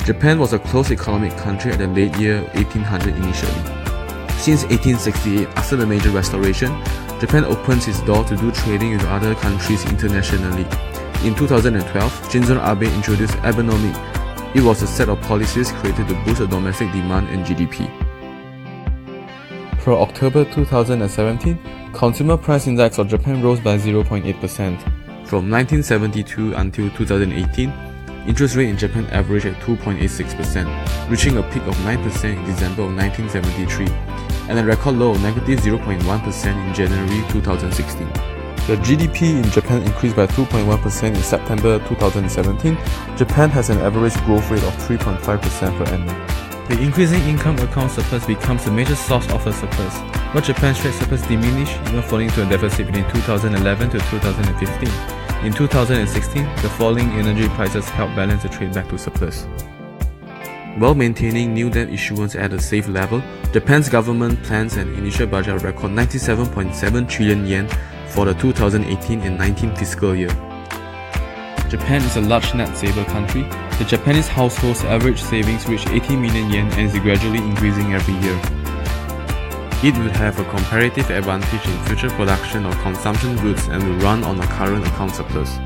Japan was a closed economic country at the late year 1800 initially. Since 1868, after the major restoration, Japan opens its door to do trading with other countries internationally. In 2012, Shinzo Abe introduced Abenomics. It was a set of policies created to boost the domestic demand and GDP. For October 2017, Consumer Price Index of Japan rose by 0.8%. From 1972 until 2018, interest rate in Japan averaged at 2.86%, reaching a peak of 9% in December of 1973, and a record low of negative 0.1% in January 2016. The GDP in Japan increased by 2.1% in September 2017. Japan has an average growth rate of 3.5% per annum. The increasing income account surplus becomes a major source of the surplus, but Japan's trade surplus diminished, even falling to a deficit between 2011 to 2015. In 2016, the falling energy prices helped balance the trade back to surplus. While maintaining new debt issuance at a safe level, Japan's government plans an initial budget of record 97.7 trillion yen for the 2018 and 19 fiscal year. Japan is a large net saver country. The Japanese household's average savings reach 80 million yen and is gradually increasing every year. It will have a comparative advantage in future production of consumption goods and will run on a current account surplus.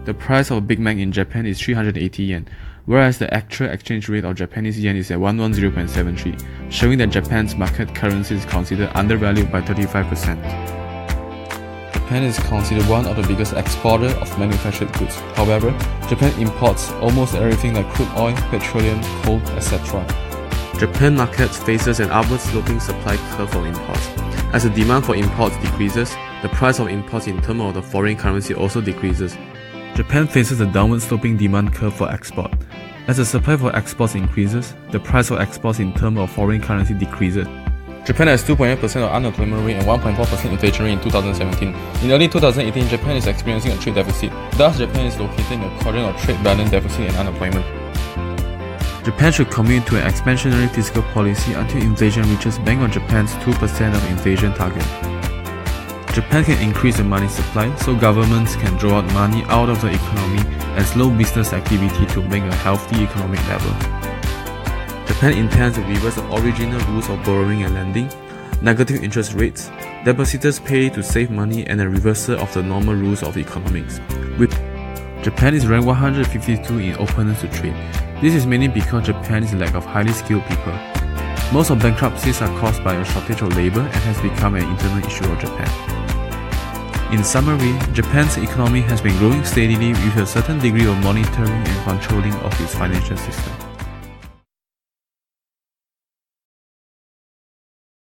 The price of a Big Mac in Japan is 380 yen, whereas the actual exchange rate of Japanese yen is at 110.73, showing that Japan's market currency is considered undervalued by 35%. Japan is considered one of the biggest exporters of manufactured goods. However, Japan imports almost everything like crude oil, petroleum, coal, etc. Japan market faces an upward sloping supply curve for imports. As the demand for imports decreases, the price of imports in terms of the foreign currency also decreases. Japan faces a downward sloping demand curve for export. As the supply for exports increases, the price of exports in terms of foreign currency decreases. Japan has 2.8% of unemployment rate and 1.4% inflation rate in 2017. In early 2018, Japan is experiencing a trade deficit. Thus, Japan is located in a quadrant of trade balance deficit and unemployment. Japan should commit to an expansionary fiscal policy until inflation reaches Bank of Japan's 2% of inflation target. Japan can increase the money supply so governments can draw out money out of the economy and slow business activity to make a healthy economic level. Japan intends to reverse the original rules of borrowing and lending, negative interest rates, depositors pay to save money, and a reversal of the normal rules of economics. Japan is ranked 152 in openness to trade. This is mainly because Japan is a lack of highly skilled people. Most of bankruptcies are caused by a shortage of labor and has become an internal issue of Japan. In summary, Japan's economy has been growing steadily with a certain degree of monitoring and controlling of its financial system.